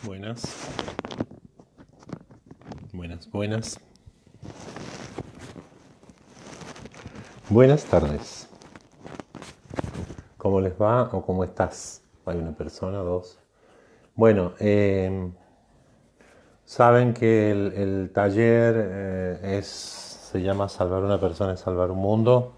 Buenas, buenas, buenas. Buenas tardes. ¿Cómo les va o cómo estás? Hay una persona, dos. Bueno, saben que el taller se llama Salvar una persona es salvar un mundo.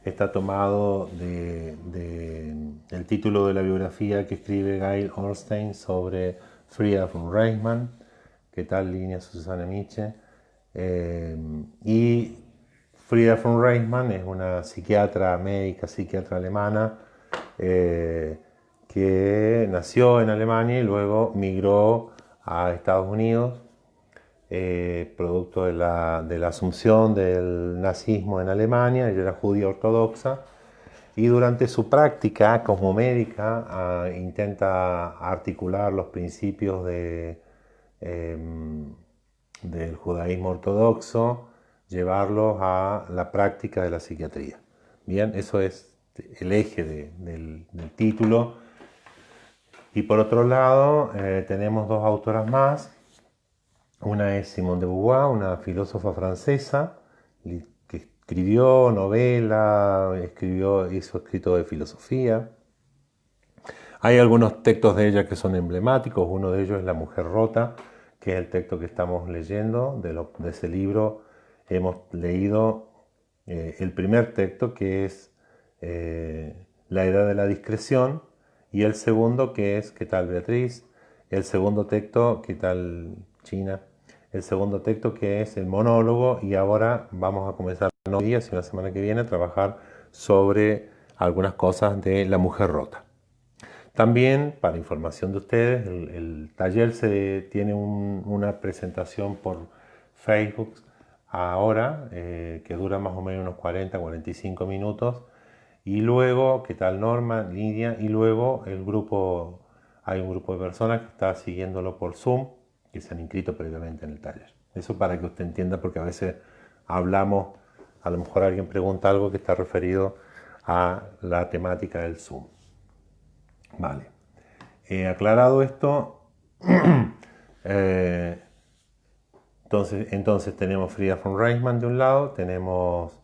Está tomado del título de la biografía que escribe Gail Ornstein sobre Frida von Reichmann, que tal línea Susana Miche. Y Frida von Reichmann es una psiquiatra, médica, psiquiatra alemana, que nació en Alemania y luego migró a Estados Unidos, producto de la asunción del nazismo en Alemania. Ella era judía ortodoxa y durante su práctica como médica intenta articular los principios del judaísmo ortodoxo, llevarlos a la práctica de la psiquiatría. Bien, eso es el eje del título. Y por otro lado, tenemos dos autoras más. Una es Simone de Beauvoir, una filósofa francesa que escribió novela, hizo escrito de filosofía. Hay algunos textos de ella que son emblemáticos. Uno de ellos es La mujer rota, que es el texto que estamos leyendo. De ese libro hemos leído el primer texto, que es La edad de la discreción, y el segundo, que es ¿Qué tal, Beatriz? El segundo texto, ¿Qué tal, China? El segundo texto, que es el monólogo, y ahora vamos a comenzar no hoy día, sino la semana que viene, a trabajar sobre algunas cosas de La mujer rota. También, para información de ustedes, el taller tiene una presentación por Facebook ahora, que dura más o menos unos 40-45 minutos. Y luego, ¿qué tal, Norma, Lidia? Y luego hay un grupo de personas que está siguiéndolo por Zoom, que se han inscrito previamente en el taller. Eso para que usted entienda, porque a veces hablamos, a lo mejor alguien pregunta algo que está referido a la temática del Zoom. Vale. Aclarado esto, eh, entonces tenemos Frida von Reichmann de un lado, tenemos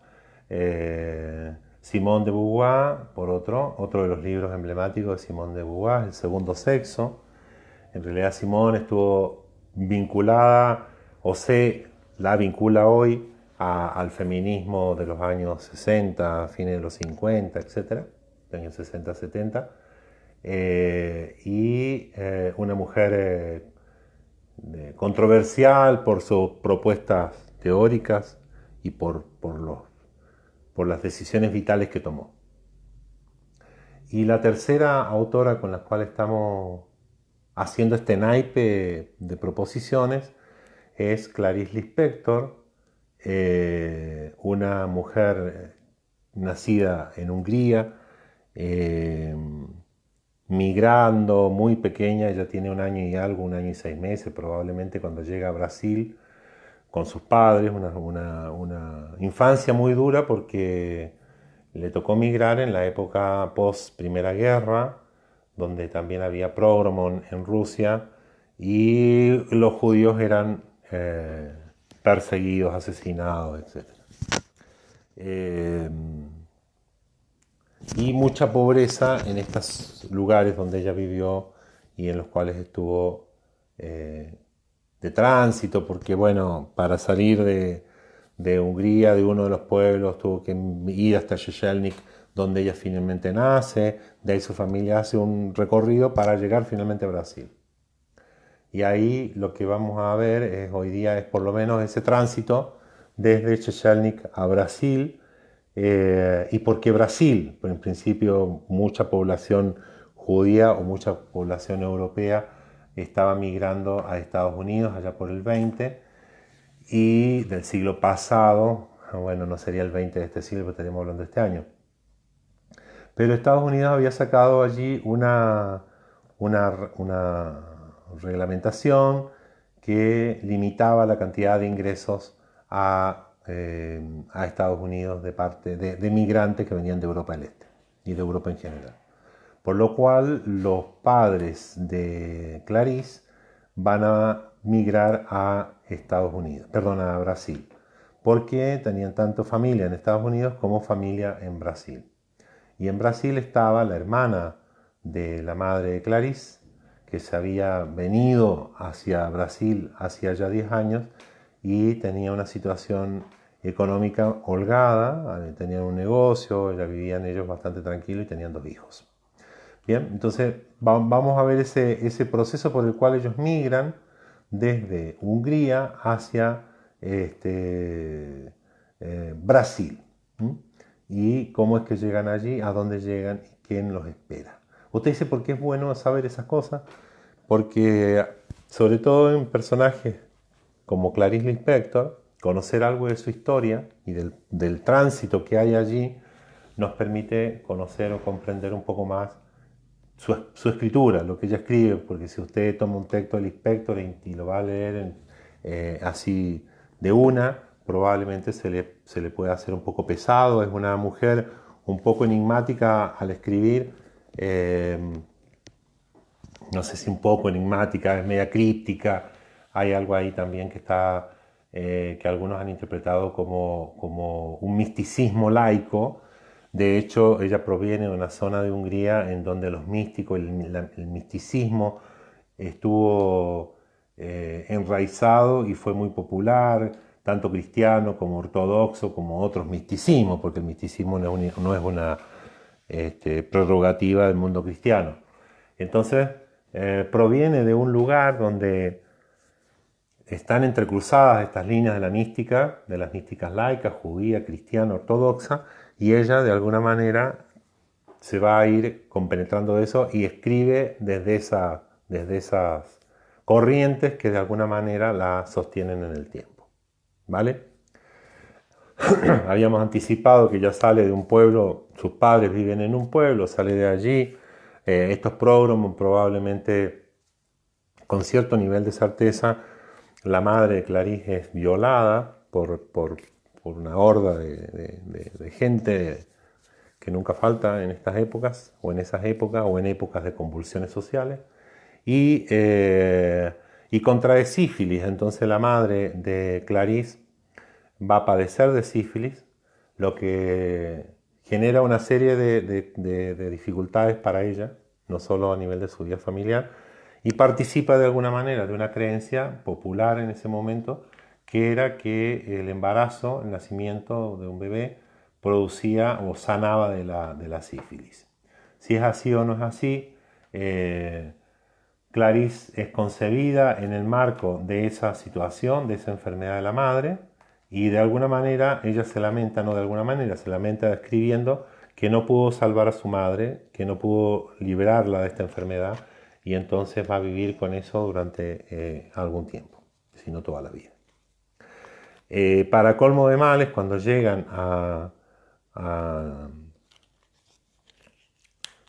Simone de Beauvoir por otro de los libros emblemáticos de Simone de Beauvoir, El segundo sexo. En realidad Simone estuvo vinculada, o se la vincula hoy al feminismo de los años 60, fines de los 50, etc., años 60-70. Una mujer controversial por sus propuestas teóricas y por las decisiones vitales que tomó. Y la tercera autora con la cual estamos haciendo este naipe de proposiciones es Clarice Lispector, una mujer nacida en Hungría, migrando muy pequeña. Ella tiene un año y algo, un año y 6 meses probablemente, cuando llega a Brasil con sus padres. Una infancia muy dura, porque le tocó migrar en la época post Primera Guerra, donde también había pogrom en Rusia y los judíos eran perseguidos, asesinados, etc. Eh, y mucha pobreza en estos lugares donde ella vivió y en los cuales estuvo de tránsito, porque bueno, para salir de Hungría, de uno de los pueblos, tuvo que ir hasta Szechelnik, donde ella finalmente nace. De ahí su familia hace un recorrido para llegar finalmente a Brasil. Y ahí lo que vamos a ver hoy día es por lo menos ese tránsito desde Szechelnik a Brasil. ¿Y por qué Brasil? Pues en principio mucha población judía o mucha población europea estaba migrando a Estados Unidos allá por el 20 y del siglo pasado. Bueno, no sería el 20 de este siglo, pero estaríamos hablando de este año. Pero Estados Unidos había sacado allí una reglamentación que limitaba la cantidad de ingresos a a Estados Unidos de parte de migrantes que venían de Europa del Este y de Europa en general. Por lo cual los padres de Clarice van a migrar a Estados Unidos, perdón, a Brasil, porque tenían tanto familia en Estados Unidos como familia en Brasil. Y en Brasil estaba la hermana de la madre de Clarice, que se había venido hacia Brasil hacia ya 10 años y tenía una situación económica holgada, tenían un negocio, ya vivían ellos bastante tranquilos y tenían 2 hijos. Bien, entonces vamos a ver ese proceso por el cual ellos migran desde Hungría hacia Brasil. ¿Mm? Y cómo es que llegan allí, a dónde llegan y quién los espera. Usted dice, ¿por qué es bueno saber esas cosas? Porque, sobre todo en personajes como Clarice Lispector, conocer algo de su historia y del tránsito que hay allí nos permite conocer o comprender un poco más su escritura, lo que ella escribe, porque si usted toma un texto de Lispector y lo va a leer así de una, probablemente se le pueda hacer un poco pesado. Es una mujer un poco enigmática al escribir, no sé si un poco enigmática, es media críptica. Hay algo ahí también que está, que algunos han interpretado como un misticismo laico. De hecho, ella proviene de una zona de Hungría en donde los místicos, el misticismo estuvo enraizado y fue muy popular, tanto cristiano como ortodoxo, como otros misticismos, porque el misticismo no es una prerrogativa del mundo cristiano. Entonces, proviene de un lugar donde están entrecruzadas estas líneas de la mística, de las místicas laicas, judía, cristiana, ortodoxa, y ella de alguna manera se va a ir compenetrando de eso y escribe desde esas corrientes que de alguna manera la sostienen en el tiempo. ¿Vale? Habíamos anticipado que ya sale de un pueblo, sus padres viven en un pueblo, sale de allí. Estos pródromos probablemente, con cierto nivel de certeza, la madre de Clarice es violada por una horda de gente que nunca falta en estas épocas, o en esas épocas, o en épocas de convulsiones sociales, y contrae sífilis. Entonces la madre de Clarice va a padecer de sífilis, lo que genera una serie de dificultades para ella, no solo a nivel de su vida familiar, y participa de alguna manera de una creencia popular en ese momento, que era que el embarazo, el nacimiento de un bebé, producía o sanaba de la sífilis. Si es así o no es así, Clarice es concebida en el marco de esa situación, de esa enfermedad de la madre, y de alguna manera ella se lamenta, no de alguna manera, se lamenta escribiendo que no pudo salvar a su madre, que no pudo liberarla de esta enfermedad, y entonces va a vivir con eso durante algún tiempo, si no toda la vida. Para colmo de males, cuando llegan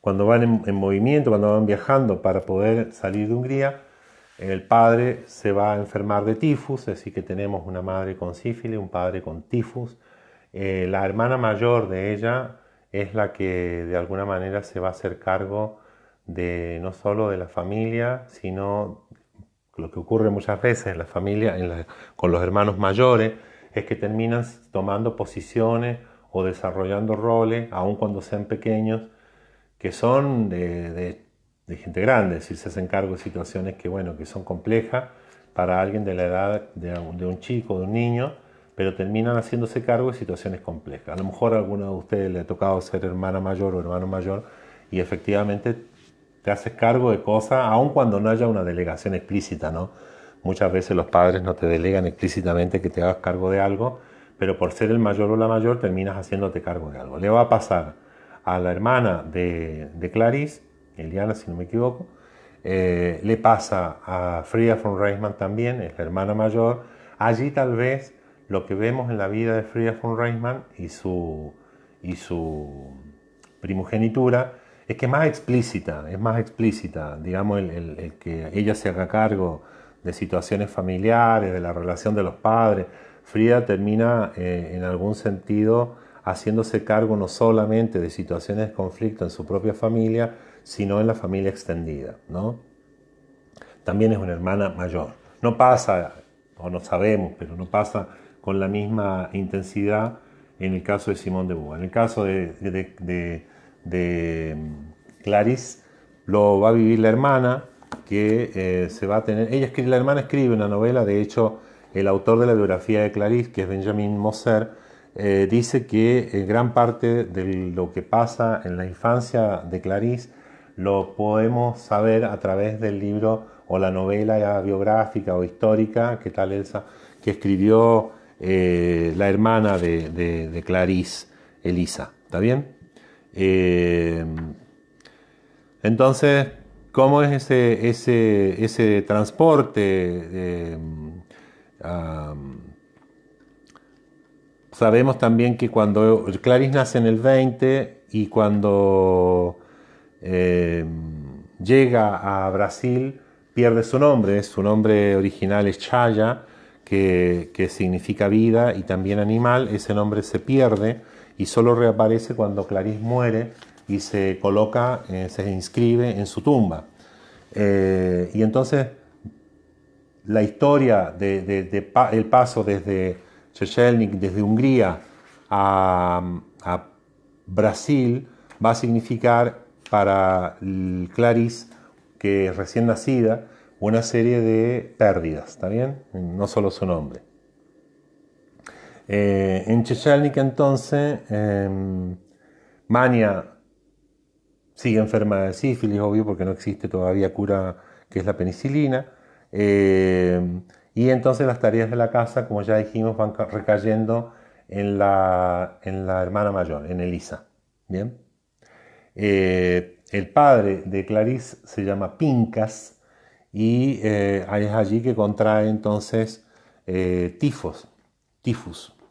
cuando van en movimiento, cuando van viajando para poder salir de Hungría, el padre se va a enfermar de tifus, es decir, que tenemos una madre con sífilis, un padre con tifus. La hermana mayor de ella es la que de alguna manera se va a hacer cargo de no solo de la familia, sino lo que ocurre muchas veces en la familia, con los hermanos mayores, es que terminan tomando posiciones o desarrollando roles, aun cuando sean pequeños, que son de gente grande, es decir, se hacen cargo de situaciones que, bueno, que son complejas para alguien de la edad de un chico, de un niño, pero terminan haciéndose cargo de situaciones complejas. A lo mejor a alguno de ustedes le ha tocado ser hermana mayor o hermano mayor y efectivamente te haces cargo de cosas, aun cuando no haya una delegación explícita, ¿no? Muchas veces los padres no te delegan explícitamente que te hagas cargo de algo, pero por ser el mayor o la mayor terminas haciéndote cargo de algo. Le va a pasar a la hermana de Clarice, Eliana si no me equivoco, le pasa a Frida von Reisman también, es la hermana mayor. Allí tal vez lo que vemos en la vida de Frida von Reisman y su primogenitura es que es más explícita, digamos, el que ella se haga cargo de situaciones familiares, de la relación de los padres, Frida termina en algún sentido haciéndose cargo no solamente de situaciones de conflicto en su propia familia, sino en la familia extendida, ¿no? También es una hermana mayor. No pasa, o no sabemos, pero no pasa con la misma intensidad en el caso de Simone de Beauvoir. En el caso de Clarice, lo va a vivir la hermana, que se va a tener... La hermana escribe una novela, de hecho, el autor de la biografía de Clarice, que es Benjamin Moser, dice que gran parte de lo que pasa en la infancia de Clarice lo podemos saber a través del libro o la novela biográfica o histórica, ¿qué tal Elsa?, que escribió la hermana de Clarice, Elisa. ¿Está bien? Entonces, ¿cómo es ese transporte? Sabemos también que cuando Clarice nace en el 20 y cuando llega a Brasil pierde su nombre original es Chaya, que significa vida y también animal. Ese nombre se pierde y solo reaparece cuando Clarice muere y se coloca, se inscribe en su tumba. Y entonces la historia el paso desde Szechelnik, desde Hungría a Brasil, va a significar para Clarice, que es recién nacida, una serie de pérdidas, ¿está bien? No solo su nombre. En Szechelnik entonces, Mania sigue enferma de sífilis, obvio, porque no existe todavía cura, que es la penicilina. Y entonces las tareas de la casa, como ya dijimos, van recayendo en la hermana mayor, en Elisa. ¿Bien? El padre de Clarice se llama Pincas y es allí que contrae entonces tifus,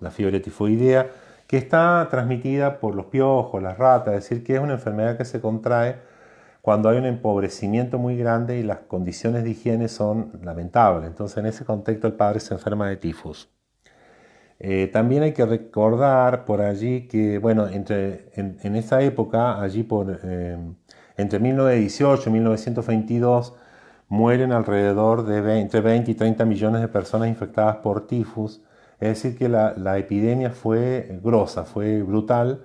la fiebre tifoidea, que está transmitida por los piojos, las ratas, es decir, que es una enfermedad que se contrae cuando hay un empobrecimiento muy grande y las condiciones de higiene son lamentables. Entonces, en ese contexto, el padre se enferma de tifus. También hay que recordar por allí que, bueno, en esa época, allí entre 1918 y 1922, mueren alrededor de entre 20 y 30 millones de personas infectadas por tifus. Es decir, que la epidemia fue grosa, fue brutal,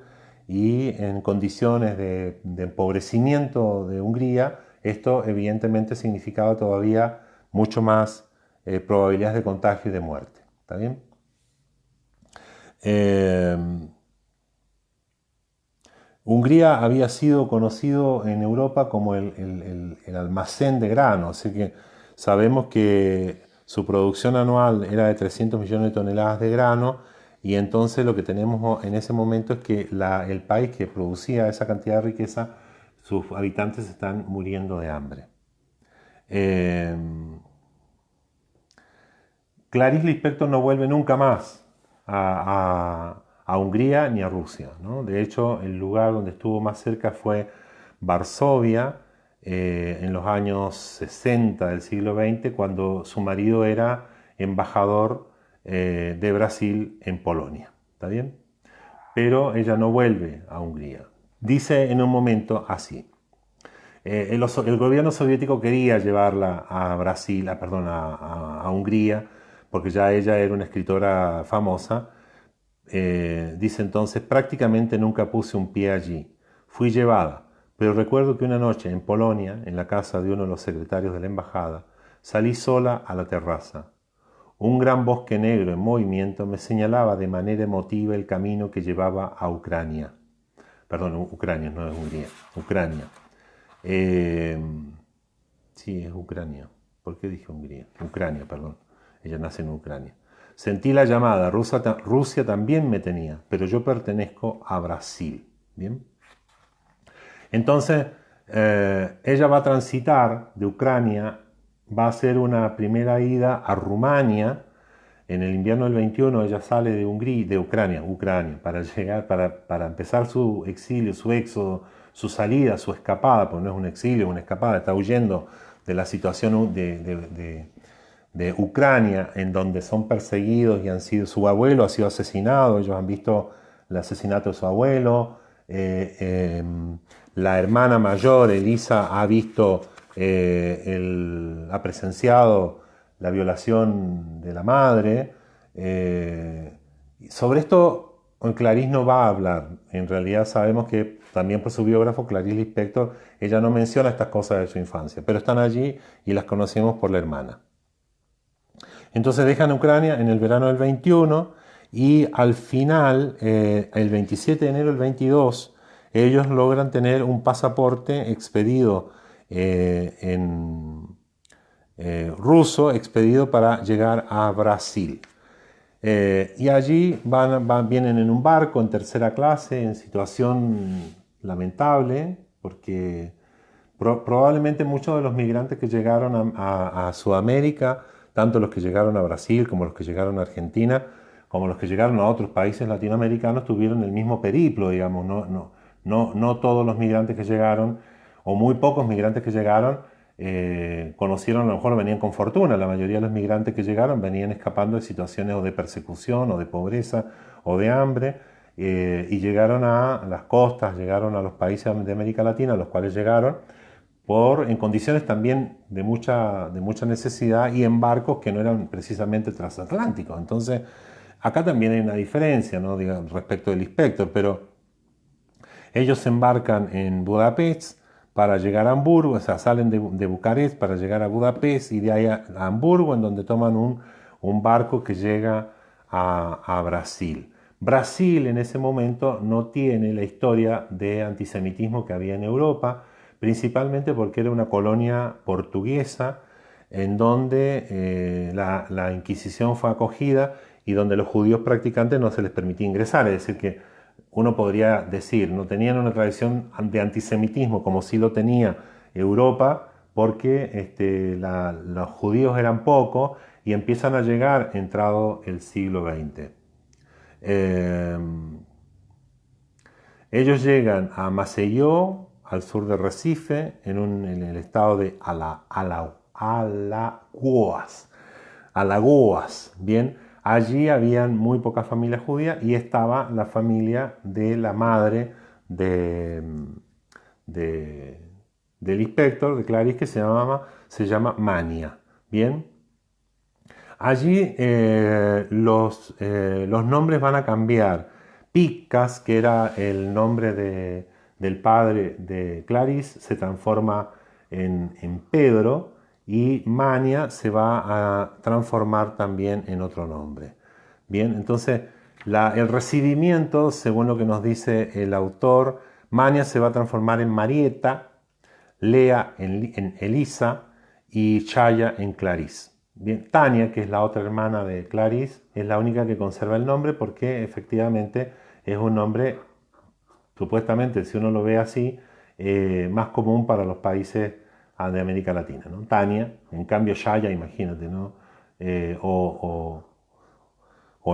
y en condiciones de empobrecimiento de Hungría, esto evidentemente significaba todavía mucho más probabilidades de contagio y de muerte. ¿Está bien? Hungría había sido conocido en Europa como el almacén de grano, así que sabemos que su producción anual era de 300 millones de toneladas de grano, y entonces lo que tenemos en ese momento es que el país que producía esa cantidad de riqueza, sus habitantes están muriendo de hambre. Clarice Lispector no vuelve nunca más a Hungría ni a Rusia, ¿no? De hecho, el lugar donde estuvo más cerca fue Varsovia, en los años 60 del siglo XX, cuando su marido era embajador de Brasil en Polonia. ¿Está bien? Pero ella no vuelve a Hungría. Dice en un momento así: el gobierno soviético quería llevarla a Brasil, a Hungría, porque ya ella era una escritora famosa. Dice entonces: prácticamente nunca puse un pie allí. Fui llevada, pero recuerdo que una noche en Polonia, en la casa de uno de los secretarios de la embajada, salí sola a la terraza. Un gran bosque negro en movimiento me señalaba de manera emotiva el camino que llevaba a Ucrania. Perdón, Ucrania, no es Hungría, Ucrania. Sí, es Ucrania. ¿Por qué dije Hungría? Ucrania, perdón. Ella nace en Ucrania. Sentí la llamada. Rusia también me tenía, pero yo pertenezco a Brasil. ¿Bien? Entonces, ella va a transitar de Ucrania, va a hacer una primera ida a Rumania. En el invierno del 21 ella sale de Ucrania, para llegar, para empezar su exilio, su éxodo, su salida, su escapada, porque no es un exilio, es una escapada, está huyendo de la situación de Ucrania, en donde son perseguidos y han sido, su abuelo ha sido asesinado, ellos han visto el asesinato de su abuelo, la hermana mayor, Elisa, ha visto, ha presenciado la violación de la madre. Sobre esto Clarice no va a hablar. En realidad sabemos que también por su biógrafo Clarice Lispector, ella no menciona estas cosas de su infancia, pero están allí y las conocemos por la hermana. Entonces dejan Ucrania en el verano del 21 y al final, el 27 de enero del 22, ellos logran tener un pasaporte expedido ruso, expedido para llegar a Brasil. Y allí vienen en un barco en tercera clase, en situación lamentable, porque probablemente muchos de los migrantes que llegaron a Sudamérica, tanto los que llegaron a Brasil como los que llegaron a Argentina, como los que llegaron a otros países latinoamericanos, tuvieron el mismo periplo, digamos. No todos los migrantes que llegaron, o muy pocos migrantes que llegaron, conocieron, a lo mejor venían con fortuna. La mayoría de los migrantes que llegaron venían escapando de situaciones o de persecución, o de pobreza, o de hambre, y llegaron a las costas, llegaron a los países de América Latina, a los cuales llegaron, en condiciones también de mucha necesidad y en barcos que no eran precisamente transatlánticos. Entonces, acá también hay una diferencia, ¿no? Digamos, respecto del inspector, pero ellos se embarcan en Budapest para llegar a Hamburgo, o sea, salen de Bucarest para llegar a Budapest y de ahí a Hamburgo, en donde toman un barco que llega a Brasil. Brasil en ese momento no tiene la historia de antisemitismo que había en Europa, principalmente porque era una colonia portuguesa en donde la Inquisición fue acogida y donde los judíos practicantes no se les permitía ingresar. Es decir, que uno podría decir, no tenían una tradición de antisemitismo como sí lo tenía Europa, porque los judíos eran pocos y empiezan a llegar entrado el siglo XX. Ellos llegan a Maceió, al sur de Recife, en el estado de Alagoas. Bien, allí habían muy pocas familias judías y estaba la familia de la madre del inspector, de Clarice, que se llama Mania. Bien, allí los nombres van a cambiar. Picas, que era el nombre del padre de Clarice, se transforma en Pedro, y Mania se va a transformar también en otro nombre. Bien, entonces el recibimiento, según lo que nos dice el autor, Mania se va a transformar en Marieta, Lea en Elisa y Chaya en Clarice. Bien, Tania, que es la otra hermana de Clarice, es la única que conserva el nombre porque efectivamente es un nombre, supuestamente, si uno lo ve así, más común para los países de América Latina, ¿no? Tania, en cambio Shaya, imagínate, ¿no? O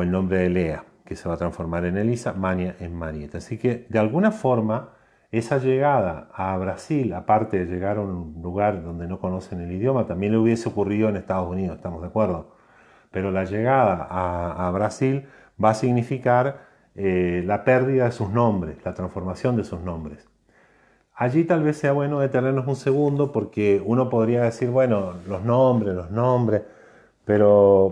el nombre de Lea, que se va a transformar en Elisa, Mania en Marieta. Así que, de alguna forma, esa llegada a Brasil, aparte de llegar a un lugar donde no conocen el idioma, también le hubiese ocurrido en Estados Unidos, ¿estamos de acuerdo? Pero la llegada a Brasil va a significar la pérdida de sus nombres, la transformación de sus nombres. Allí tal vez sea bueno detenernos un segundo porque uno podría decir, bueno, los nombres, pero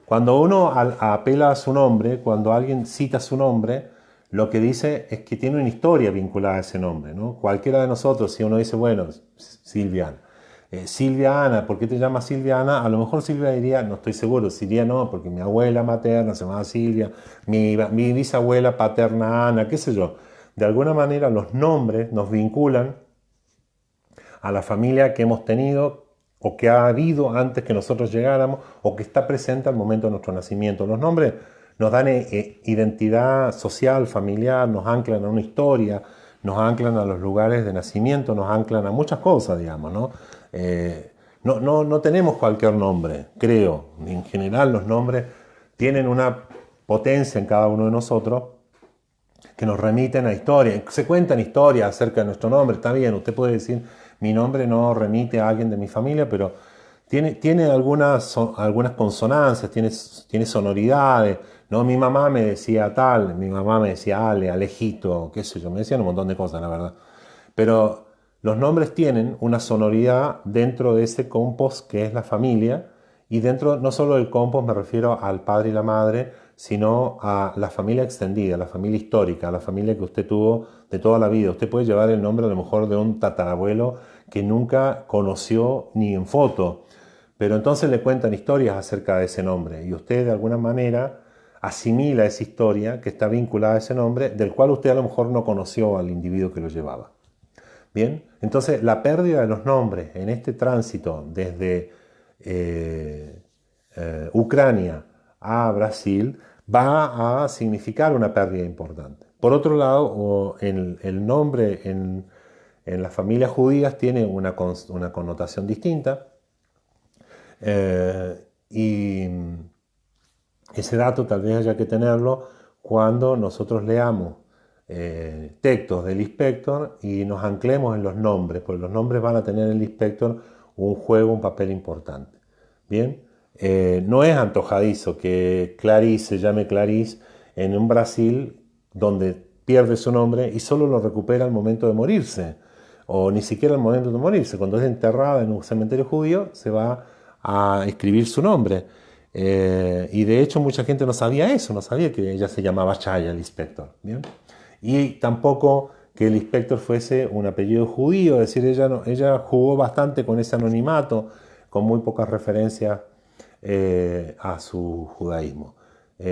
cuando uno apela a su nombre, cuando alguien cita su nombre, lo que dice es que tiene una historia vinculada a ese nombre, ¿no? Cualquiera de nosotros, si uno dice, bueno, Silvia Ana, ¿por qué te llamas Silvia Ana? A lo mejor Silvia diría, no estoy seguro, diría no, porque mi abuela materna se llamaba Silvia, mi bisabuela paterna Ana, qué sé yo. De alguna manera los nombres nos vinculan a la familia que hemos tenido o que ha habido antes que nosotros llegáramos o que está presente al momento de nuestro nacimiento. Los nombres nos dan identidad social, familiar, nos anclan a una historia, nos anclan a los lugares de nacimiento, nos anclan a muchas cosas, digamos, ¿no? No tenemos cualquier nombre, creo. En general los nombres tienen una potencia en cada uno de nosotros que nos remiten a historias. Se cuentan historias acerca de nuestro nombre, está bien, usted puede decir, mi nombre no remite a alguien de mi familia, pero tiene algunas consonancias, tiene sonoridades, ¿no? Mi mamá me decía tal, mi mamá me decía Ale, Alejito, qué sé yo, me decían un montón de cosas, la verdad. Pero los nombres tienen una sonoridad dentro de ese compos que es la familia, y dentro no solo del compos me refiero al padre y la madre, sino a la familia extendida, la familia histórica, la familia que usted tuvo de toda la vida. Usted puede llevar el nombre a lo mejor de un tatarabuelo que nunca conoció ni en foto, pero entonces le cuentan historias acerca de ese nombre y usted de alguna manera asimila esa historia que está vinculada a ese nombre, del cual usted a lo mejor no conoció al individuo que lo llevaba. Bien, entonces la pérdida de los nombres en este tránsito desde Ucrania a Brasil va a significar una pérdida importante. Por otro lado, el nombre en las familias judías tiene una connotación distinta, y ese dato tal vez haya que tenerlo cuando nosotros leamos textos del inspector y nos anclemos en los nombres, porque los nombres van a tener en el inspector un juego, un papel importante. Bien, no es antojadizo que Clarice se llame Clarice en un Brasil donde pierde su nombre y solo lo recupera al momento de morirse, o ni siquiera al momento de morirse. Cuando es enterrada en un cementerio judío se va a escribir su nombre. Y de hecho mucha gente no sabía eso, no sabía que ella se llamaba Chaya, el inspector. ¿Bien? Y tampoco que el inspector fuese un apellido judío, es decir, ella jugó bastante con ese anonimato, con muy pocas referencias a su judaísmo.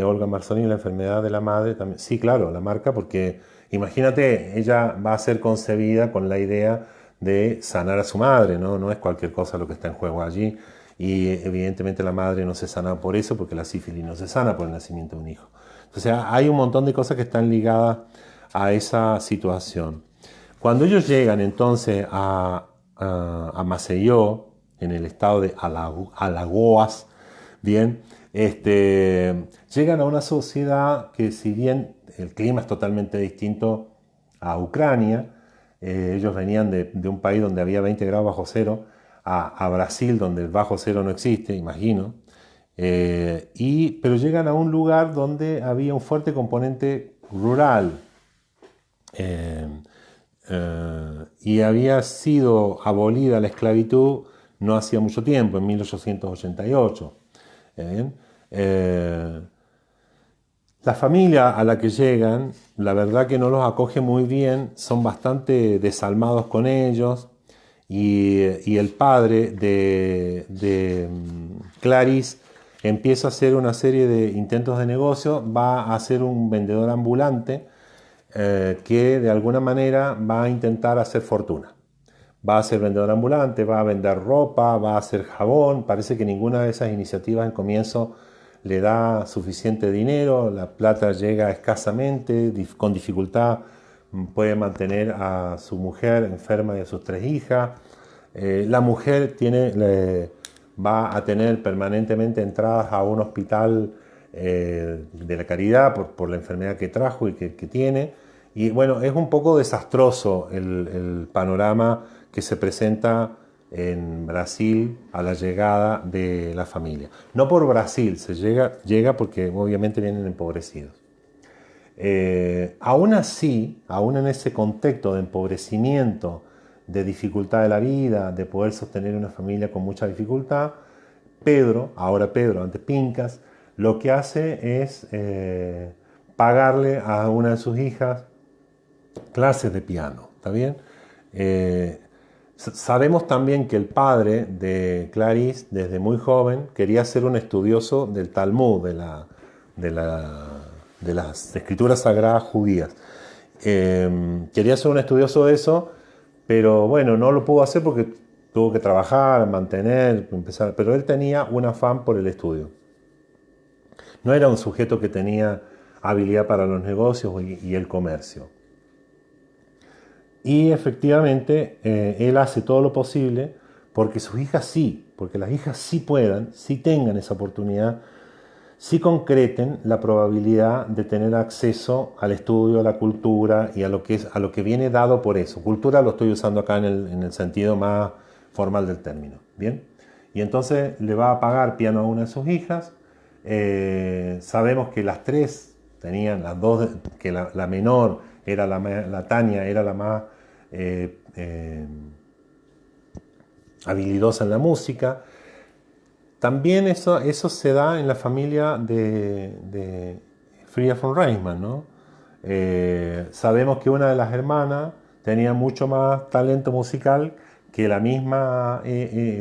Olga Marzoni, la enfermedad de la madre, también, sí, claro, la marca, porque imagínate, ella va a ser concebida con la idea de sanar a su madre, ¿no? No es cualquier cosa lo que está en juego allí, y evidentemente la madre no se sana por eso, porque la sífilis no se sana por el nacimiento de un hijo. Entonces hay un montón de cosas que están ligadas a esa situación. Cuando ellos llegan entonces a Maceió, en el estado de Alagoas, bien, llegan a una sociedad que, si bien el clima es totalmente distinto a Ucrania, ellos venían de un país donde había 20 grados bajo cero, a Brasil, donde el bajo cero no existe, imagino, pero llegan a un lugar donde había un fuerte componente rural, y había sido abolida la esclavitud no hacía mucho tiempo, en 1888. La familia a la que llegan, la verdad que no los acoge muy bien, son bastante desalmados con ellos, y el padre de Clarice empieza a hacer una serie de intentos de negocio, va a ser un vendedor ambulante, que de alguna manera va a intentar hacer fortuna. Va a ser vendedor ambulante, va a vender ropa, va a hacer jabón. Parece que ninguna de esas iniciativas en comienzo le da suficiente dinero, la plata llega escasamente, con dificultad puede mantener a su mujer enferma y a sus 3 hijas. La mujer va a tener permanentemente entradas a un hospital de la caridad por la enfermedad que trajo y que tiene. Y bueno, es un poco desastroso el panorama que se presenta en Brasil a la llegada de la familia. No por Brasil, llega porque obviamente vienen empobrecidos. Aún así, aún en ese contexto de empobrecimiento, de dificultad de la vida, de poder sostener una familia con mucha dificultad, ahora Pedro, antes Pincas, lo que hace es pagarle a una de sus hijas clases de piano, ¿está bien? Sabemos también que el padre de Clarice, desde muy joven, quería ser un estudioso del Talmud, de las escrituras sagradas judías. Quería ser un estudioso de eso, pero bueno, no lo pudo hacer porque tuvo que trabajar, mantener, empezar, pero él tenía un afán por el estudio. No era un sujeto que tenía habilidad para los negocios y el comercio. Y efectivamente él hace todo lo posible porque sus hijas sí, porque las hijas sí puedan, sí tengan esa oportunidad, sí concreten la probabilidad de tener acceso al estudio, a la cultura y a lo que viene dado por eso. Cultura lo estoy usando acá en el sentido más formal del término. ¿Bien? y entonces le va a pagar piano a una de sus hijas. Sabemos que las tres tenían, las dos, que la menor era la Tania, era la más habilidosa en la música. También eso se da en la familia de Frida von Reichmann, ¿no? Sabemos que una de las hermanas tenía mucho más talento musical que la misma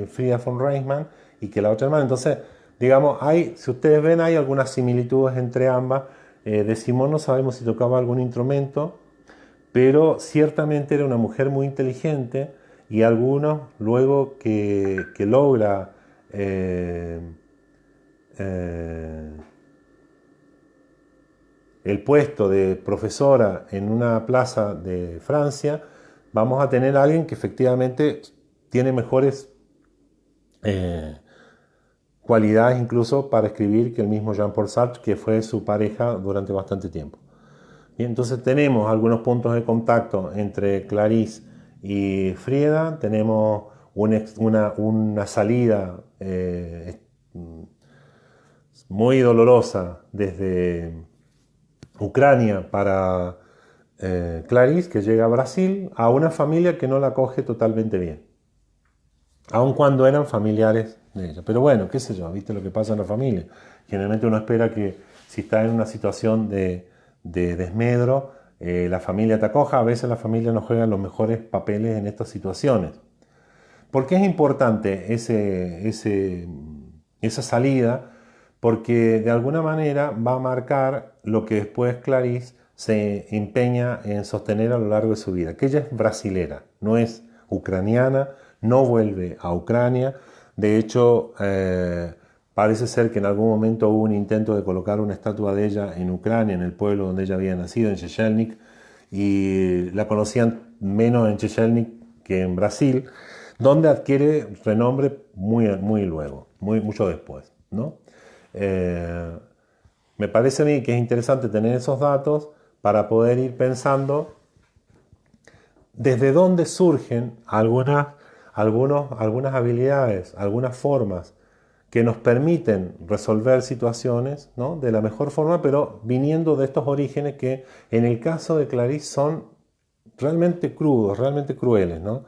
Frida von Reichmann y que la otra hermana. Entonces, digamos, si ustedes ven, hay algunas similitudes entre ambas. De Simone no sabemos si tocaba algún instrumento, pero ciertamente era una mujer muy inteligente y algunos luego que logra el puesto de profesora en una plaza de Francia, vamos a tener a alguien que efectivamente tiene mejores cualidades incluso para escribir que el mismo Jean-Paul Sartre, que fue su pareja durante bastante tiempo. Y entonces tenemos algunos puntos de contacto entre Clarisse y Frida, tenemos una salida muy dolorosa desde Ucrania para Clarisse, que llega a Brasil, a una familia que no la coge totalmente bien, aun cuando eran familiares de ella. Pero bueno, qué sé yo, viste lo que pasa en la familia. Generalmente uno espera que si está en una situación de desmedro, la familia te acoja. A veces la familia no juega los mejores papeles en estas situaciones. ¿Por qué es importante esa salida? Porque de alguna manera va a marcar lo que después Clarisse se empeña en sostener a lo largo de su vida, que ella es brasilera, no es ucraniana, no vuelve a Ucrania. De hecho, parece ser que en algún momento hubo un intento de colocar una estatua de ella en Ucrania, en el pueblo donde ella había nacido, en Shechelnik, y la conocían menos en Shechelnik que en Brasil, donde adquiere renombre muy luego, mucho después, ¿no? Me parece a mí que es interesante tener esos datos para poder ir pensando desde dónde surgen algunas habilidades, algunas formas que nos permiten resolver situaciones, ¿no?, de la mejor forma, pero viniendo de estos orígenes que en el caso de Clarisse son realmente crudos, realmente crueles, ¿no?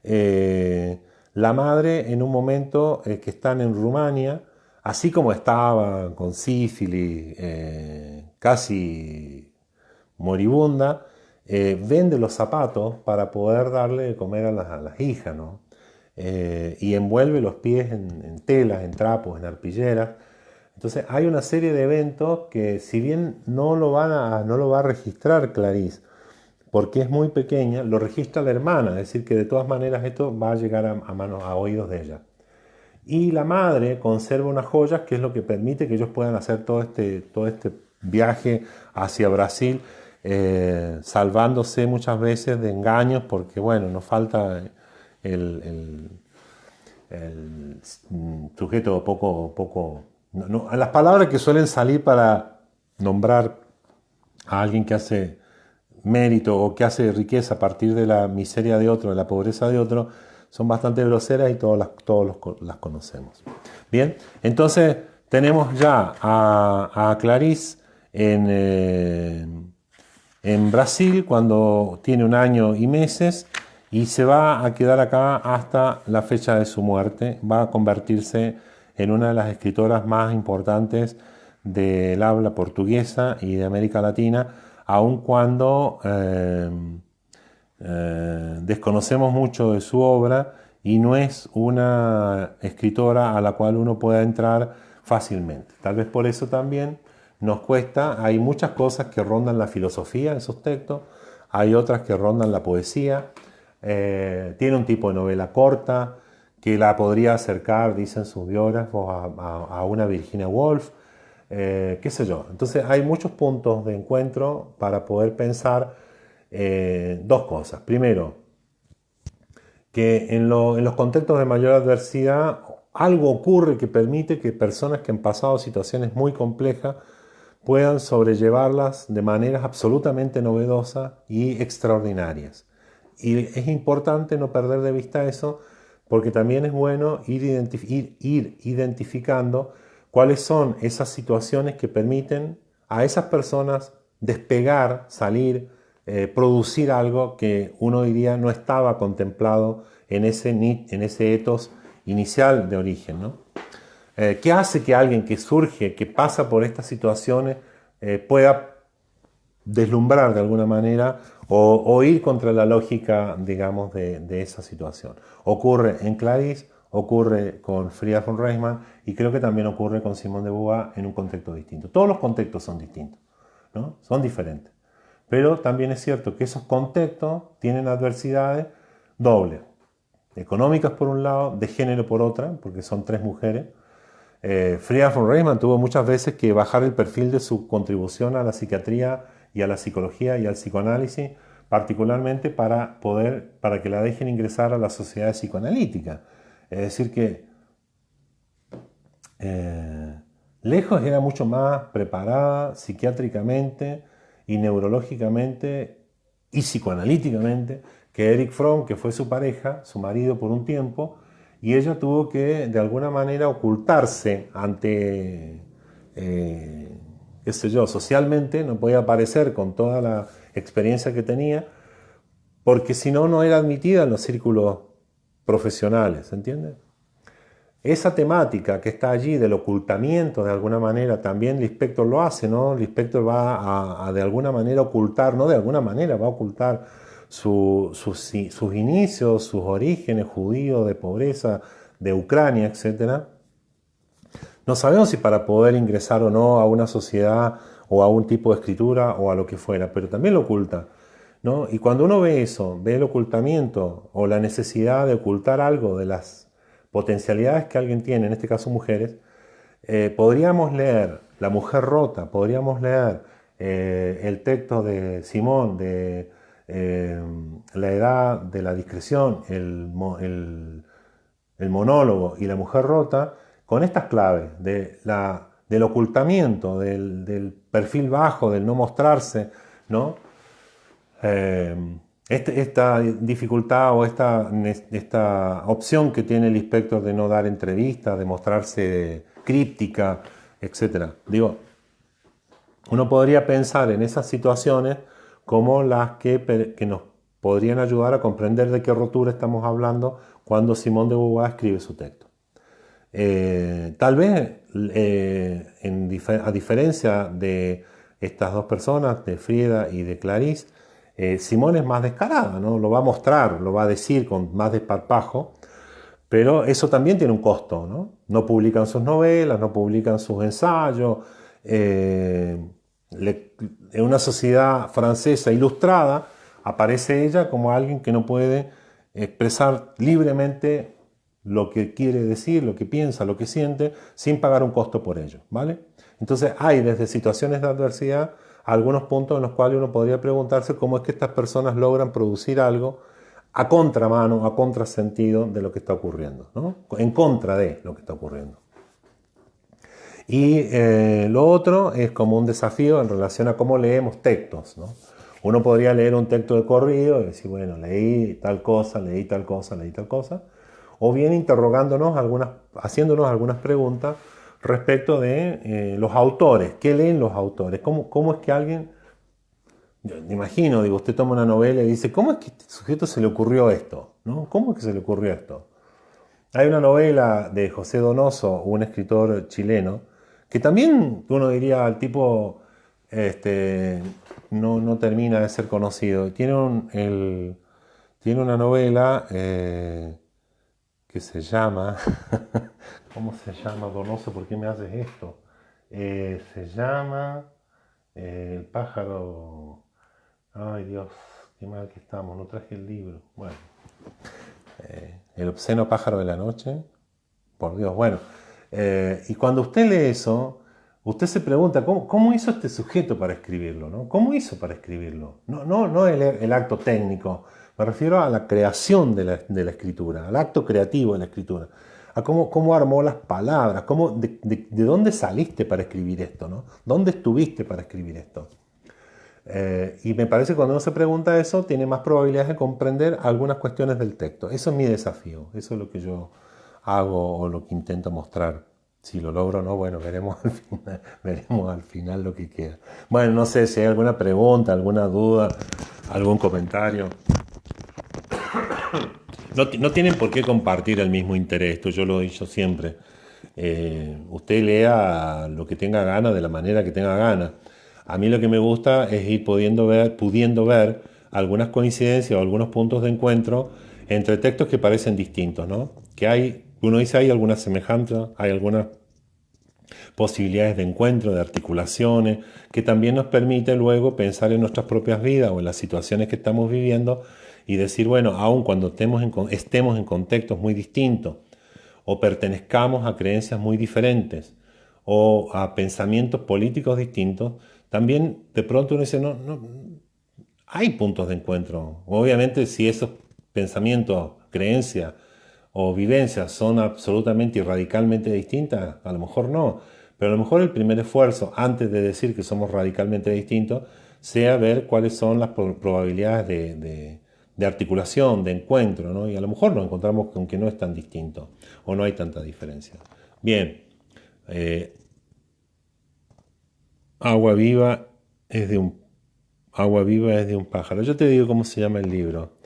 La madre en un momento que están en Rumania, así como estaba con sífilis, casi moribunda, vende los zapatos para poder darle de comer a las hijas, ¿no? Y envuelve los pies en telas, en trapos, en arpilleras. Entonces hay una serie de eventos que, si bien no lo va a registrar Clarisse, porque es muy pequeña, lo registra la hermana, es decir, que de todas maneras esto va a llegar a oídos de ella. Y la madre conserva unas joyas, que es lo que permite que ellos puedan hacer todo este viaje hacia Brasil, salvándose muchas veces de engaños, porque bueno, nos falta el sujeto poco las palabras que suelen salir para nombrar a alguien que hace mérito o que hace riqueza a partir de la miseria de otro, de la pobreza de otro, son bastante groseras y todos las conocemos. Bien, entonces tenemos ya a Clarisse en Brasil cuando tiene 1 año y meses, y se va a quedar acá hasta la fecha de su muerte. Va a convertirse en una de las escritoras más importantes del habla portuguesa y de América Latina, aun cuando desconocemos mucho de su obra y no es una escritora a la cual uno pueda entrar fácilmente. Tal vez por eso también nos cuesta. Hay muchas cosas que rondan la filosofía en sus textos, hay otras que rondan la poesía. Tiene un tipo de novela corta que la podría acercar, dicen sus biógrafos, a una Virginia Woolf, qué sé yo. Entonces hay muchos puntos de encuentro para poder pensar dos cosas. Primero, que en los contextos de mayor adversidad algo ocurre que permite que personas que han pasado situaciones muy complejas puedan sobrellevarlas de maneras absolutamente novedosas y extraordinarias. Y es importante no perder de vista eso, porque también es bueno ir identificando cuáles son esas situaciones que permiten a esas personas despegar, salir, producir algo que uno diría no estaba contemplado en ese ethos inicial de origen, ¿no? ¿Qué hace que alguien que surge, que pasa por estas situaciones, pueda deslumbrar de alguna manera o ir contra la lógica, digamos, de esa situación? Ocurre en Clarice, ocurre con Frida von Reichmann y creo que también ocurre con Simone de Beauvoir en un contexto distinto. Todos los contextos son distintos, ¿no? Son diferentes. Pero también es cierto que esos contextos tienen adversidades dobles. Económicas por un lado, de género por otra, porque son tres mujeres. Frida von Reichmann tuvo muchas veces que bajar el perfil de su contribución a la psiquiatría y a la psicología y al psicoanálisis, particularmente para que la dejen ingresar a la sociedad psicoanalítica. Es decir que lejos era mucho más preparada psiquiátricamente y neurológicamente y psicoanalíticamente que Erich Fromm, que fue su pareja, su marido por un tiempo, y ella tuvo que de alguna manera ocultarse ante, qué sé yo, socialmente, no podía aparecer con toda la experiencia que tenía, porque si no, no era admitida en los círculos profesionales, ¿entiendes? Esa temática que está allí del ocultamiento, de alguna manera, también Lispector lo hace, ¿no? Lispector va a de alguna manera ocultar, no de alguna manera, va a ocultar sus inicios, sus orígenes judíos, de pobreza, de Ucrania, etc. No sabemos si para poder ingresar o no a una sociedad o a un tipo de escritura o a lo que fuera, pero también lo oculta, ¿no? Y cuando uno ve eso, ve el ocultamiento o la necesidad de ocultar algo de las potencialidades que alguien tiene, en este caso mujeres, podríamos leer La mujer rota, podríamos leer el texto de Simón de La edad de la discreción, el monólogo y La mujer rota, con estas claves del ocultamiento, del perfil bajo, del no mostrarse, ¿no? Esta dificultad o esta opción que tiene el inspector de no dar entrevistas, de mostrarse críptica, etc. Digo, uno podría pensar en esas situaciones como las que nos podrían ayudar a comprender de qué rotura estamos hablando cuando Simone de Beauvoir escribe su texto. Tal vez, a diferencia de estas dos personas, de Frida y de Clarice, Simone es más descarada, ¿no? Lo va a mostrar, lo va a decir con más desparpajo, pero eso también tiene un costo, ¿no? No publican sus novelas, no publican sus ensayos. En una sociedad francesa ilustrada aparece ella como alguien que no puede expresar libremente lo que quiere decir, lo que piensa, lo que siente, sin pagar un costo por ello, ¿vale? Entonces hay desde situaciones de adversidad algunos puntos en los cuales uno podría preguntarse cómo es que estas personas logran producir algo a contramano, a contrasentido de lo que está ocurriendo, ¿no? En contra de lo que está ocurriendo. Y lo otro es como un desafío en relación a cómo leemos textos, ¿no? Uno podría leer un texto de corrido y decir, bueno, leí tal cosa, leí tal cosa, leí tal cosa, o bien haciéndonos algunas preguntas respecto de los autores. ¿Qué leen los autores? ¿Cómo es que alguien, yo me imagino, digo, usted toma una novela y dice, ¿cómo es que a este sujeto se le ocurrió esto? ¿No? ¿Cómo es que se le ocurrió esto? Hay una novela de José Donoso, un escritor chileno, que también uno diría, el tipo no termina de ser conocido. Tiene una novela que se llama, ¿cómo se llama, Donoso? ¿Por qué me haces esto? Se llama El pájaro. Ay, Dios, qué mal que estamos, no traje el libro. Bueno, El obsceno pájaro de la noche. Por Dios, bueno. Y cuando usted lee eso, usted se pregunta, ¿cómo hizo este sujeto para escribirlo? ¿No? ¿Cómo hizo para escribirlo? No el acto técnico, me refiero a la creación de la escritura, al acto creativo de la escritura, a cómo armó las palabras, de dónde saliste para escribir esto, ¿no? ¿Dónde estuviste para escribir esto? Y me parece que cuando uno se pregunta eso, tiene más probabilidades de comprender algunas cuestiones del texto. Eso es mi desafío, eso es lo que yo hago o lo que intento mostrar. Si lo logro o no, bueno, veremos al final lo que queda. Bueno, no sé si hay alguna pregunta, alguna duda, algún comentario. No tienen por qué compartir el mismo interés, esto yo lo he dicho siempre. Usted lea lo que tenga gana de la manera que tenga gana. A mí lo que me gusta es ir pudiendo ver algunas coincidencias o algunos puntos de encuentro entre textos que parecen distintos, ¿no? Que uno dice hay algunas semejanzas, hay algunas posibilidades de encuentro, de articulaciones, que también nos permite luego pensar en nuestras propias vidas o en las situaciones que estamos viviendo y decir, bueno, aun cuando estemos en contextos muy distintos o pertenezcamos a creencias muy diferentes o a pensamientos políticos distintos, también de pronto uno dice, no, hay puntos de encuentro. Obviamente si esos pensamientos, creencias o vivencias son absolutamente y radicalmente distintas, a lo mejor no. Pero a lo mejor el primer esfuerzo, antes de decir que somos radicalmente distintos, sea ver cuáles son las probabilidades de articulación, de encuentro, ¿no? Y a lo mejor nos encontramos con que no es tan distinto o no hay tanta diferencia. Bien, eh, agua viva es de un agua viva es de un pájaro. Yo te digo cómo se llama el libro.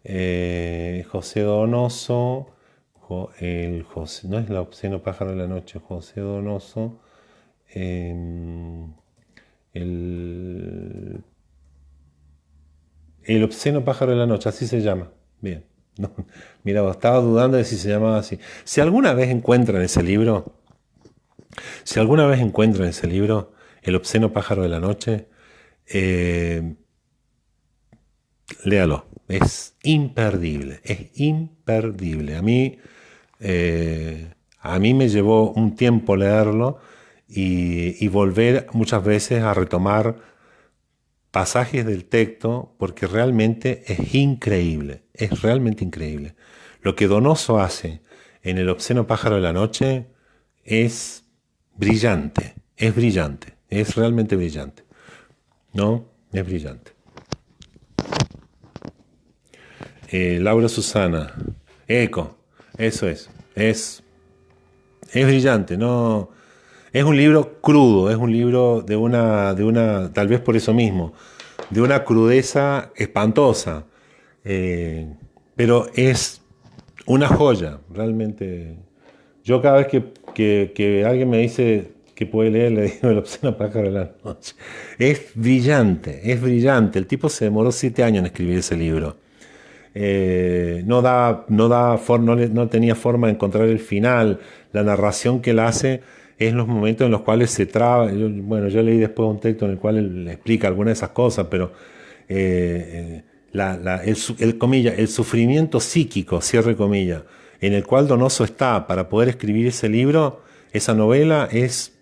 José Donoso, no es el obsceno pájaro de la noche, José Donoso, eh, el, el obsceno pájaro de la noche, así se llama. Bien. No, mira, estaba dudando de si se llamaba así. Si alguna vez encuentran ese libro, si alguna vez encuentran ese libro, El obsceno pájaro de la noche, eh, léalo. Es imperdible, es imperdible. A mí me llevó un tiempo leerlo y volver muchas veces a retomar pasajes del texto porque realmente es realmente increíble. Lo que Donoso hace en El obsceno pájaro de la noche es brillante, es realmente brillante, ¿no? Es brillante. Laura Susana, Eco, eso es brillante, no, es un libro crudo, es un libro tal vez por eso mismo, de una crudeza espantosa, pero es una joya, realmente. Yo cada vez que alguien me dice que puede leer, le digo El obsceno pájaro de la noche. Es brillante. El tipo se demoró 7 años en escribir ese libro. No tenía forma de encontrar el final. La narración que él hace es los momentos en los cuales se traba. Yo leí después un texto en el cual él explica algunas de esas cosas, pero el sufrimiento psíquico, cierre comillas, en el cual Donoso está para poder escribir ese libro, esa novela, es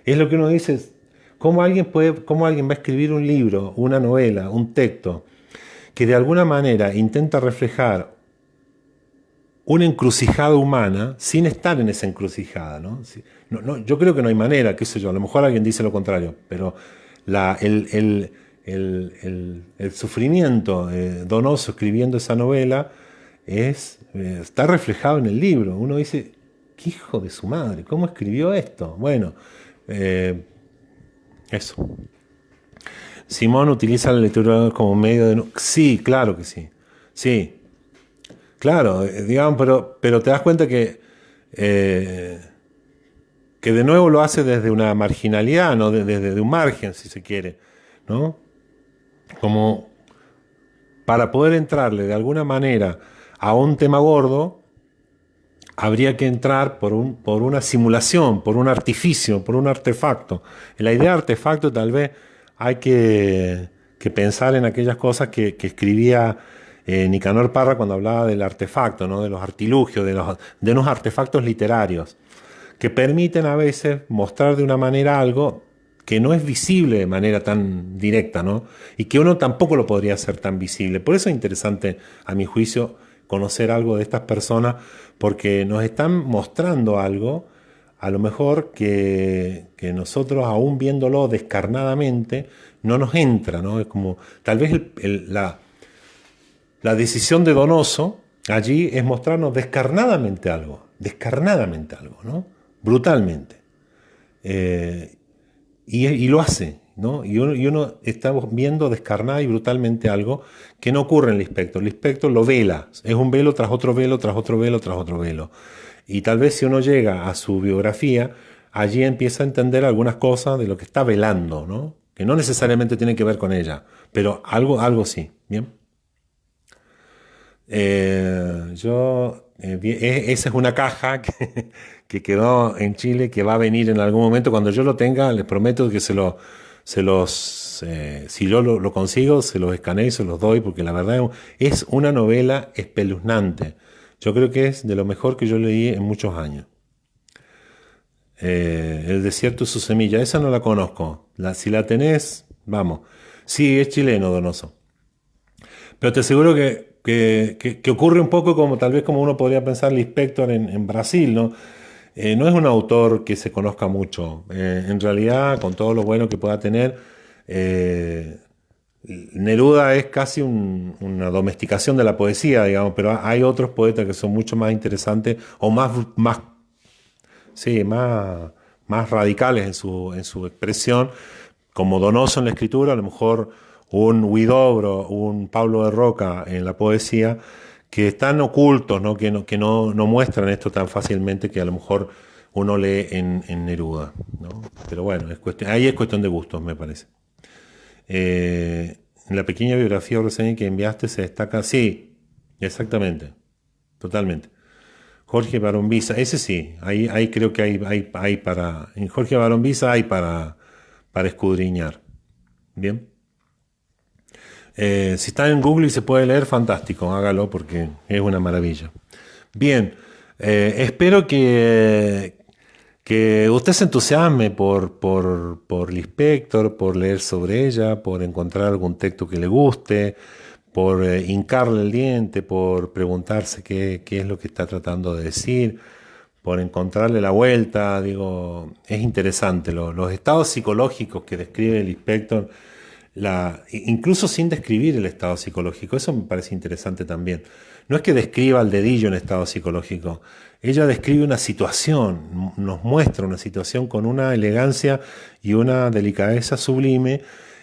lo que uno dice. ¿Cómo alguien va a escribir un libro, una novela, un texto, que de alguna manera intenta reflejar una encrucijada humana sin estar en esa encrucijada, ¿no? Yo creo que no hay manera, qué sé yo, a lo mejor alguien dice lo contrario, pero el sufrimiento Donoso escribiendo esa novela está reflejado en el libro. Uno dice, qué hijo de su madre, ¿cómo escribió esto? Bueno, eso. Simón utiliza la lectura como medio de... Sí, claro que sí. Sí, claro, digamos, pero te das cuenta eh, que de nuevo lo hace desde una marginalidad, ¿no? Desde un margen, si se quiere, ¿no? Como para poder entrarle de alguna manera a un tema gordo, habría que entrar por una simulación, por un artificio, por un artefacto. En la idea de artefacto tal vez hay que pensar en aquellas cosas que escribía Nicanor Parra cuando hablaba del artefacto, ¿no? De los artilugios, de unos artefactos literarios, que permiten a veces mostrar de una manera algo que no es visible de manera tan directa, ¿no? Y que uno tampoco lo podría hacer tan visible. Por eso es interesante, a mi juicio, conocer algo de estas personas, porque nos están mostrando algo a lo mejor que nosotros, aún viéndolo descarnadamente, no nos entra, ¿no? Es como, tal vez la decisión de Donoso allí es mostrarnos descarnadamente algo, ¿no? Brutalmente. Y lo hace, ¿no? Y uno está viendo descarnada y brutalmente algo que no ocurre en el Lispector. El Lispector lo vela, es un velo tras otro velo, tras otro velo, tras otro velo. Y tal vez si uno llega a su biografía, allí empieza a entender algunas cosas de lo que está velando, ¿no? Que no necesariamente tiene que ver con ella, pero algo sí, ¿bien? Esa es una caja que quedó en Chile, que va a venir en algún momento. Cuando yo lo tenga, les prometo que si yo lo consigo, se los escaneo y se los doy, porque la verdad es una novela espeluznante. Yo creo que es de lo mejor que yo leí en muchos años. El desierto y su semilla, esa no la conozco. Si la tenés, vamos. Sí, es chileno, Donoso. Pero te aseguro que ocurre un poco como tal vez como uno podría pensar Lispector en Brasil, ¿no? No es un autor que se conozca mucho. En realidad, con todo lo bueno que pueda tener, eh, Neruda es casi una domesticación de la poesía, digamos, pero hay otros poetas que son mucho más interesantes o sí, más radicales en su expresión, como Donoso en la escritura, a lo mejor un Huidobro, un Pablo de Roca en la poesía, que están ocultos, ¿no? Que no muestran esto tan fácilmente que a lo mejor uno lee en Neruda, ¿no? Pero bueno, ahí es cuestión de gustos, me parece. En la pequeña biografía o reseña que enviaste se destaca, sí, exactamente, totalmente. Jorge Barombiza, ese sí, ahí creo que hay en Jorge Barombiza hay para escudriñar. Bien. Si está en Google y se puede leer, fantástico, hágalo porque es una maravilla. Bien, espero que usted se entusiasme por Lispector, por leer sobre ella, por encontrar algún texto que le guste, por hincarle el diente, por preguntarse qué es lo que está tratando de decir, por encontrarle la vuelta. Digo, es interesante. Los estados psicológicos que describe Lispector, incluso sin describir el estado psicológico, eso me parece interesante también. No es que describa al dedillo un estado psicológico, ella describe una situación, nos muestra una situación con una elegancia y una delicadeza sublime,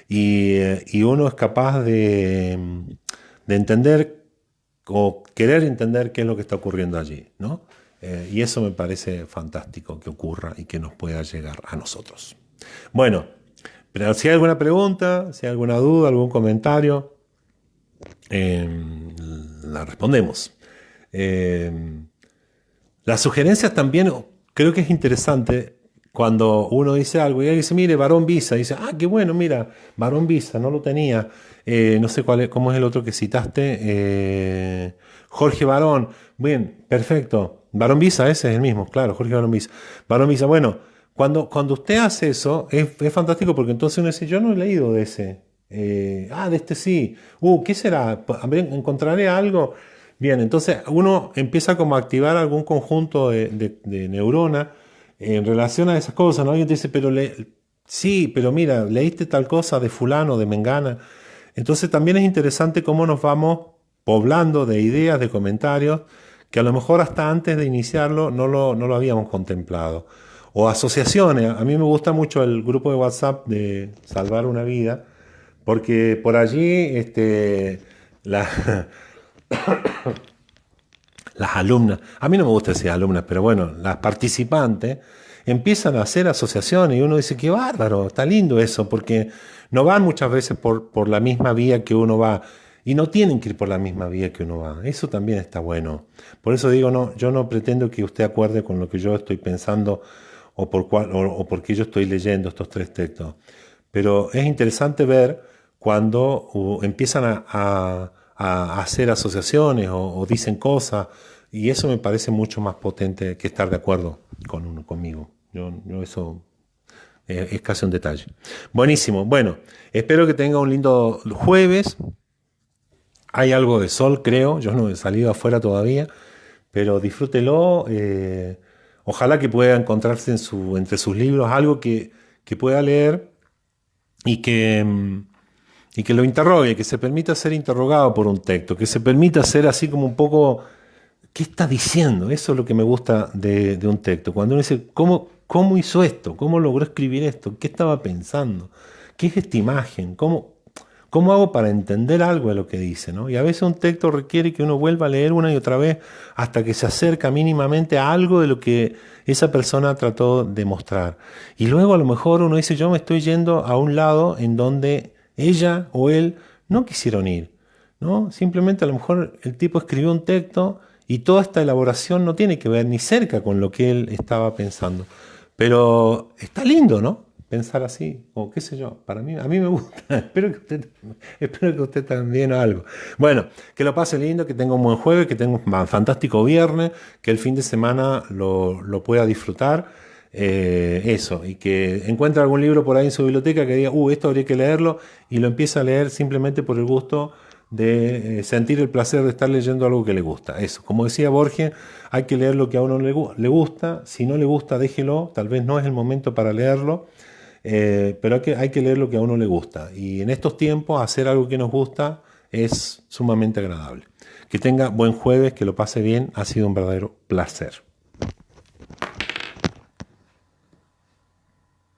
y uno es capaz de entender o querer entender qué es lo que está ocurriendo allí, ¿no? Y eso me parece fantástico que ocurra y que nos pueda llegar a nosotros. Bueno, pero si hay alguna pregunta, si hay alguna duda, algún comentario, eh, la respondemos. Las sugerencias también creo que es interesante cuando uno dice algo y alguien dice, mire, Barón Visa, dice, ah, qué bueno, mira, Barón Visa, no lo tenía. No sé cómo es el otro que citaste. Jorge Barón, bien, perfecto. Barón Visa, ese es el mismo, claro, Jorge Barón Visa. Barón Visa, bueno, cuando usted hace eso, es fantástico porque entonces uno dice, yo no he leído de ese. De este sí. ¿Qué será? ¿Encontraré algo? Bien, entonces uno empieza como a activar algún conjunto de neuronas en relación a esas cosas, ¿no? Alguien te dice, sí, pero mira, leíste tal cosa de fulano, de mengana. Entonces también es interesante cómo nos vamos poblando de ideas, de comentarios, que a lo mejor hasta antes de iniciarlo no lo habíamos contemplado. O asociaciones. A mí me gusta mucho el grupo de WhatsApp de Salvar una Vida, porque por allí la, las alumnas, a mí no me gusta decir alumnas, pero bueno, las participantes empiezan a hacer asociaciones y uno dice, qué bárbaro, está lindo eso, porque no van muchas veces por la misma vía que uno va y no tienen que ir por la misma vía que uno va. Eso también está bueno. Por eso digo, no, yo no pretendo que usted acuerde con lo que yo estoy pensando o porque yo estoy leyendo estos tres textos. Pero es interesante ver cuando empiezan a hacer asociaciones o dicen cosas, y eso me parece mucho más potente que estar de acuerdo conmigo. Yo eso es casi un detalle. Buenísimo. Bueno, espero que tenga un lindo jueves. Hay algo de sol, creo. Yo no he salido afuera todavía, pero disfrútelo. Ojalá que pueda encontrarse entre sus libros algo que pueda leer y y que lo interrogue, que se permita ser interrogado por un texto, que se permita ser así como un poco, ¿qué está diciendo? Eso es lo que me gusta de un texto. Cuando uno dice, ¿cómo hizo esto? ¿Cómo logró escribir esto? ¿Qué estaba pensando? ¿Qué es esta imagen? ¿Cómo hago para entender algo de lo que dice? ¿No? Y a veces un texto requiere que uno vuelva a leer una y otra vez hasta que se acerca mínimamente a algo de lo que esa persona trató de mostrar. Y luego a lo mejor uno dice, yo me estoy yendo a un lado en donde ella o él no quisieron ir, ¿no? Simplemente a lo mejor el tipo escribió un texto y toda esta elaboración no tiene que ver ni cerca con lo que él estaba pensando. Pero está lindo, ¿no? Pensar así, o qué sé yo, a mí me gusta, espero que usted también o algo. Bueno, que lo pase lindo, que tenga un buen jueves, que tenga un fantástico viernes, que el fin de semana lo pueda disfrutar, eso, y que encuentre algún libro por ahí en su biblioteca que diga, esto habría que leerlo, y lo empiece a leer simplemente por el gusto de sentir el placer de estar leyendo algo que le gusta. Eso, como decía Borges, hay que leer lo que a uno le gusta, si no le gusta, déjelo, tal vez no es el momento para leerlo, pero hay que leer lo que a uno le gusta. Y en estos tiempos, hacer algo que nos gusta es sumamente agradable. Que tenga buen jueves, que lo pase bien, ha sido un verdadero placer.